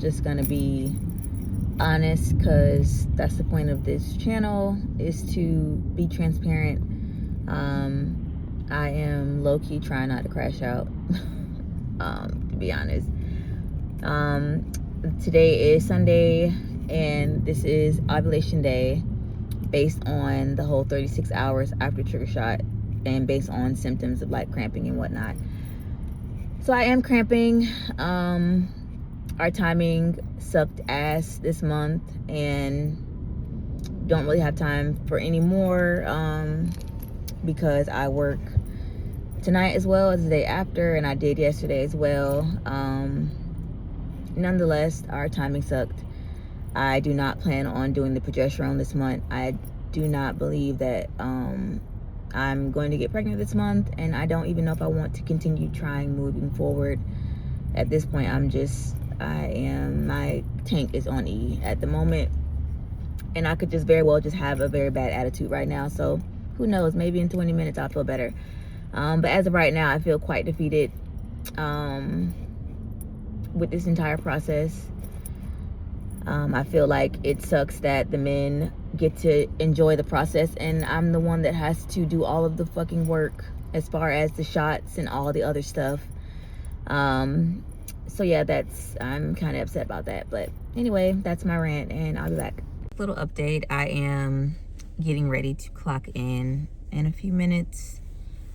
just gonna be honest, because that's the point of this channel, is to be transparent. I am low-key trying not to crash out, to be honest. Today is Sunday, and this is ovulation day, based on the whole 36 hours after trigger shot, and based on symptoms of like cramping and whatnot. So I am cramping. Our timing sucked ass this month, and don't really have time for any more, because I work tonight as well as the day after, and I did yesterday as well. Nonetheless, our timing sucked. I do not plan on doing the progesterone this month. I do not believe that I'm going to get pregnant this month, and I don't even know if I want to continue trying moving forward. At this point, my tank is on E at the moment, and I could just very well just have a very bad attitude right now. So who knows, maybe in 20 minutes I'll feel better. But as of right now, I feel quite defeated with this entire process. I feel like it sucks that the men get to enjoy the process, and I'm the one that has to do all of the fucking work as far as the shots and all the other stuff. So yeah, I'm kind of upset about that. But anyway, that's my rant, and I'll be back. Little update, I am getting ready to clock in a few minutes.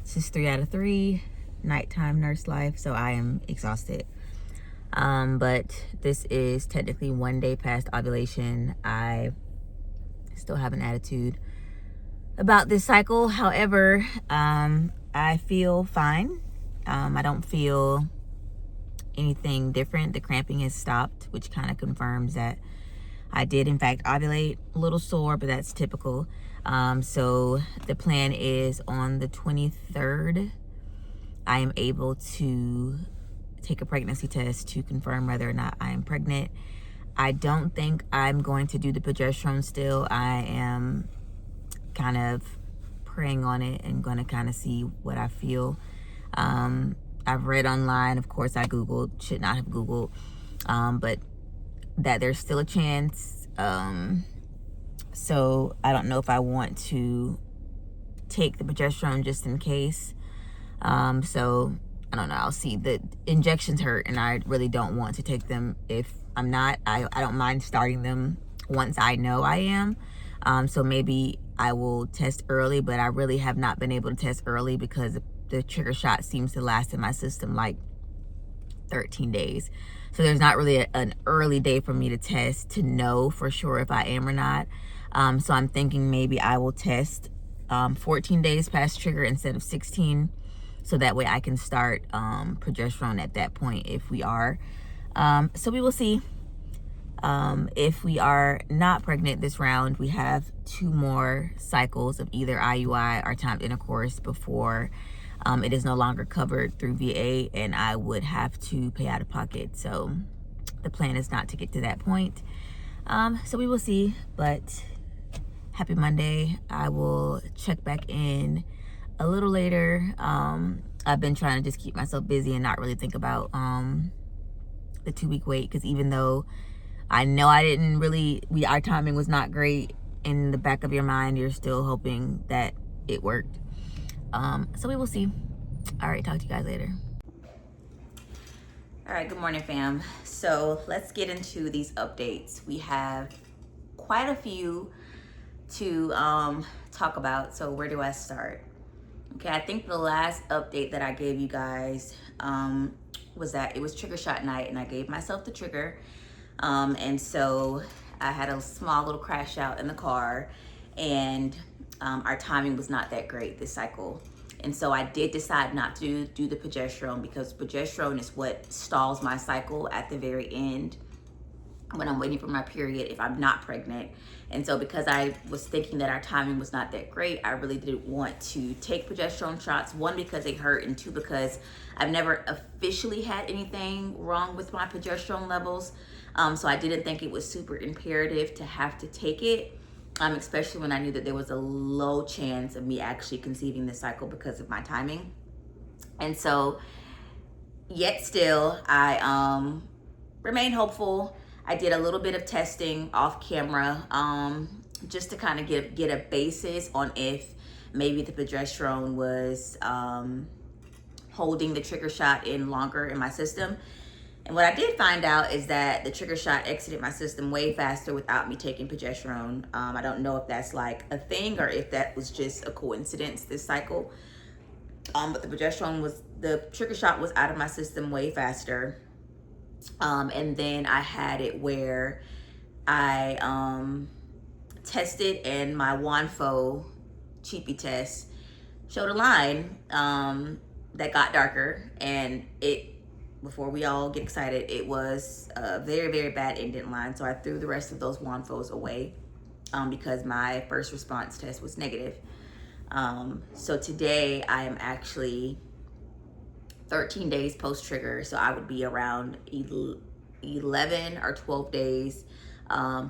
This is 3 out of 3, nighttime nurse life, so I am exhausted. But this is technically 1 day past ovulation. I still have an attitude about this cycle. However, I feel fine. I don't feel anything different. The cramping has stopped, which kind of confirms that I did in fact ovulate. A little sore, but that's typical. So the plan is on the 23rd, I am able to take a pregnancy test to confirm whether or not I am pregnant. I don't think I'm going to do the progesterone still. I am kind of praying on it and going to kind of see what I feel. I've read online, of course I Googled, should not have Googled, but that there's still a chance. So I don't know if I want to take the progesterone just in case. So I don't know, I'll see. The injections hurt, and I really don't want to take them if I'm not. I don't mind starting them once I know I am. So maybe I will test early, but I really have not been able to test early because the trigger shot seems to last in my system like 13 days. So there's not really an early day for me to test to know for sure if I am or not. So I'm thinking maybe I will test 14 days past trigger instead of 16. So that way I can start progesterone at that point if we are. So we will see. If we are not pregnant this round, we have 2 more cycles of either IUI or timed intercourse before it is no longer covered through VA, and I would have to pay out of pocket. So the plan is not to get to that point. So we will see, but happy Monday. I will check back in a little later. I've been trying to just keep myself busy and not really think about the 2-week wait, because even though I know I didn't really, our timing was not great, in the back of your mind you're still hoping that it worked. So we will see. All right, talk to you guys later. All right, good morning, fam. So let's get into these updates. We have quite a few to talk about. So where do I start? Okay, I think the last update that I gave you guys was that it was trigger shot night, and I gave myself the trigger. And so I had a small little crash out in the car, and our timing was not that great this cycle. And so I did decide not to do the progesterone, because progesterone is what stalls my cycle at the very end when I'm waiting for my period if I'm not pregnant. And so because I was thinking that our timing was not that great, I really didn't want to take progesterone shots. 1, because they hurt, and 2, because I've never officially had anything wrong with my progesterone levels. So I didn't think it was super imperative to have to take it, especially when I knew that there was a low chance of me actually conceiving this cycle because of my timing. And so, yet still, I remain hopeful. I did a little bit of testing off camera, just to kind of get a basis on if maybe the progesterone was holding the trigger shot in longer in my system. And what I did find out is that the trigger shot exited my system way faster without me taking progesterone. I don't know if that's like a thing or if that was just a coincidence this cycle. But the trigger shot was out of my system way faster. And then I had it where I tested, and my Wanfo cheapy test showed a line that got darker, and before we all get excited, it was a very, very bad indent line. So I threw the rest of those Wanfos away because my first response test was negative. So today I am actually 13 days post trigger. So I would be around 11 or 12 days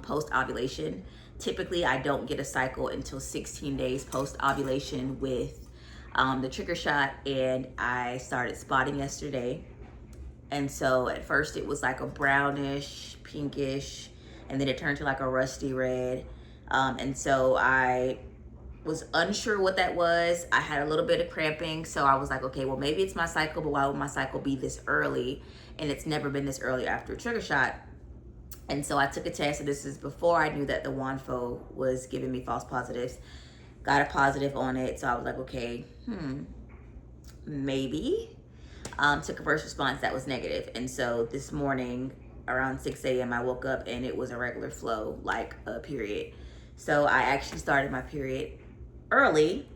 post ovulation. Typically, I don't get a cycle until 16 days post ovulation with the trigger shot, and I started spotting yesterday. And so at first it was like a brownish, pinkish, and then it turned to like a rusty red. And so I was unsure what that was. I had a little bit of cramping, so I was like, okay, well, maybe it's my cycle, but why would my cycle be this early? And it's never been this early after a trigger shot. And so I took a test, and this is before I knew that the Wanfo was giving me false positives. Got a positive on it, so I was like, okay, maybe. Took a first response that was negative. And so this morning around 6 a.m. I woke up and it was a regular flow, like a period. So I actually started my period early,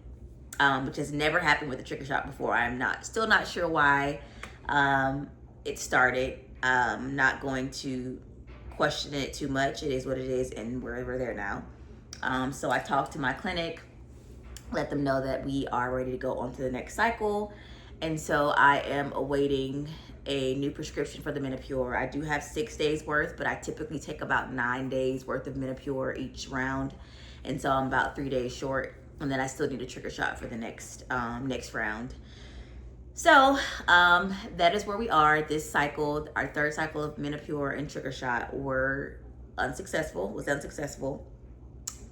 which has never happened with a trigger shot before. I'm still not sure why it started. I'm not going to question it too much. It is what it is, and we're there now. So I talked to my clinic, let them know that we are ready to go on to the next cycle. And so I am awaiting a new prescription for the Menopur. I do have 6 days worth, but I typically take about 9 days worth of Menopur each round. And so I'm about 3 days short. And then I still need a trigger shot for the next round. So that is where we are. This cycle, our third cycle of Menopur and trigger shot was unsuccessful.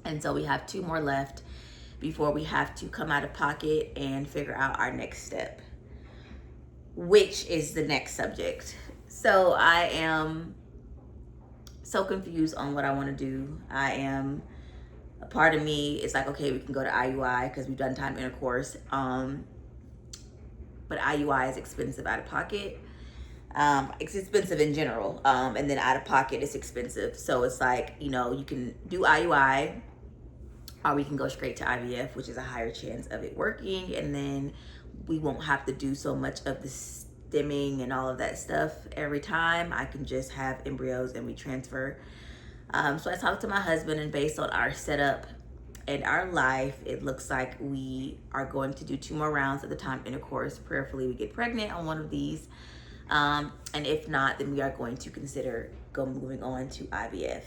And so we have 2 more left before we have to come out of pocket and figure out our next step, which is the next subject. So I am so confused on what I want to do. A part of me is like, okay, we can go to IUI because we've done time intercourse. But IUI is expensive out of pocket. It's expensive in general. And then out of pocket is expensive. So it's like, you can do IUI, or we can go straight to IVF, which is a higher chance of it working. And then we won't have to do so much of the stimming and all of that stuff every time. I can just have embryos and we transfer. So I talked to my husband, and based on our setup and our life, it looks like we are going to do 2 more rounds at the time intercourse. Prayerfully, we get pregnant on one of these. And if not, then we are going to consider moving on to IVF.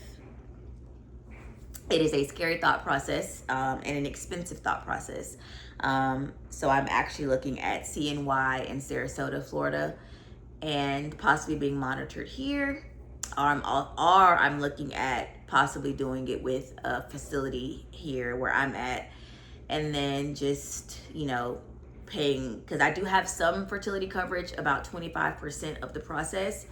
It is a scary thought process and an expensive thought process. So I'm actually looking at CNY in Sarasota, Florida, and possibly being monitored here. Or I'm looking at possibly doing it with a facility here where I'm at, and then just, paying, because I do have some fertility coverage, about 25% of the process,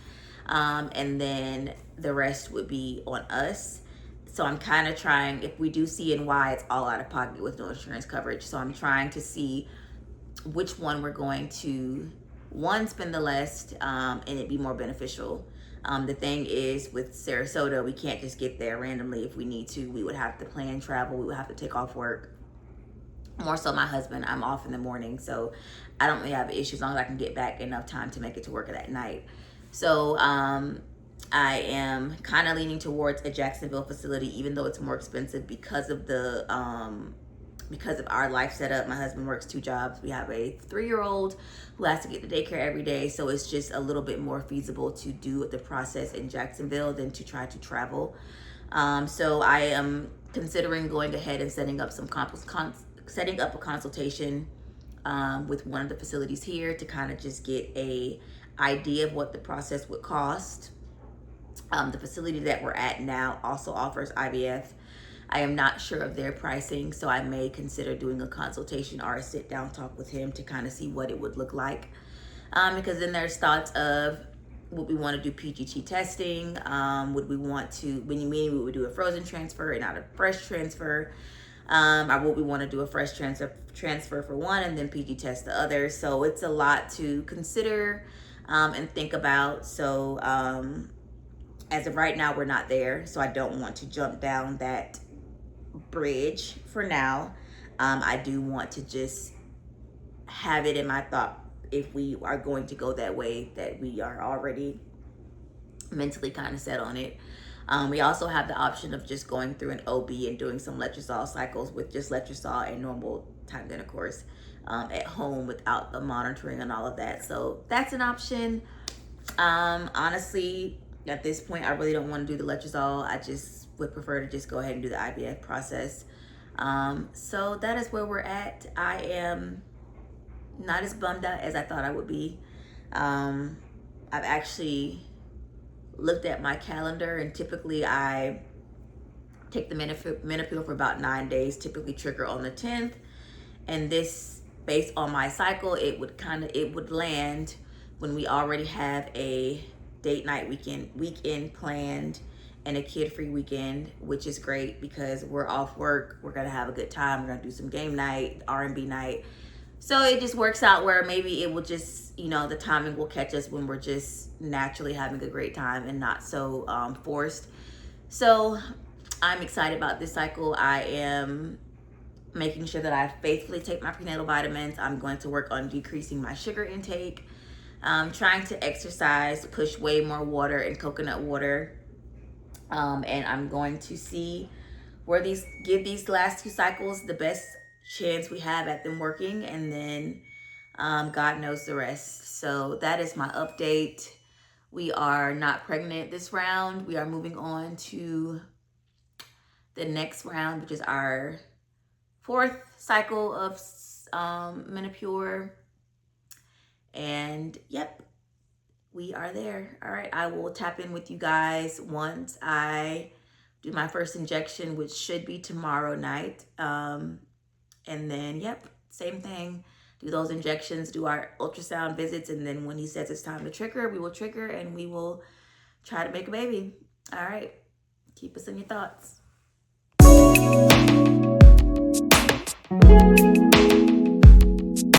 and then the rest would be on us. So I'm kind of trying, if we do CNY, it's all out of pocket with no insurance coverage. So I'm trying to see which one we're going to, spend the less and it be more beneficial. The thing is, with Sarasota, we can't just get there randomly. If we need to, we would have to plan travel. We would have to take off work. More so my husband, I'm off in the morning, so I don't really have issues as long as I can get back enough time to make it to work that night. So I am kind of leaning towards a Jacksonville facility, even though it's more expensive because of our life setup. My husband works 2 jobs. We have a 3-year-old who has to get to daycare every day, so it's just a little bit more feasible to do the process in Jacksonville than to try to travel. So I am considering going ahead and setting up a consultation with one of the facilities here to kind of just get a idea of what the process would cost. The facility that we're at now also offers IVF. I am not sure of their pricing, so I may consider doing a consultation or a sit down talk with him to kind of see what it would look like. Because then there's thoughts of, would we want to do PGT testing? Would we want to, when you mean we would do a frozen transfer and not a fresh transfer? Or would we want to do a fresh transfer for one and then PG test the other? So it's a lot to consider and think about. So as of right now, we're not there. So I don't want to jump down that bridge for now. I do want to just have it in my thought, if we are going to go that way, that we are already mentally kind of set on it. We also have the option of just going through an OB and doing some letrozole cycles with just letrozole and normal timed intercourse at home without the monitoring and all of that. So that's an option. Honestly, at this point, I really don't want to do the letrozole. I just would prefer to just go ahead and do the IVF process. So that is where we're at. I am not as bummed out as I thought I would be. I've actually looked at my calendar, and typically I take the menopause for about 9 days, typically trigger on the 10th. And this, based on my cycle, it would land when we already have a date night weekend planned and a kid-free weekend, which is great because we're off work. We're gonna have a good time. We're gonna do some game night, R&B night. So it just works out where maybe it will just, the timing will catch us when we're just naturally having a great time and not so forced. So I'm excited about this cycle. I am making sure that I faithfully take my prenatal vitamins. I'm going to work on decreasing my sugar intake. Trying to exercise, push way more water and coconut water. And I'm going to see where give these last 2 cycles the best chance we have at them working, and then God knows the rest. So that is my update. We are not pregnant this round. We are moving on to the next round, which is our 4th cycle of menopause. And yep, we are there. All right, I will tap in with you guys once I do my first injection, which should be tomorrow night. And then, yep, same thing. Do those injections, do our ultrasound visits, and then when he says it's time to trigger, we will trigger and we will try to make a baby. All right, keep us in your thoughts.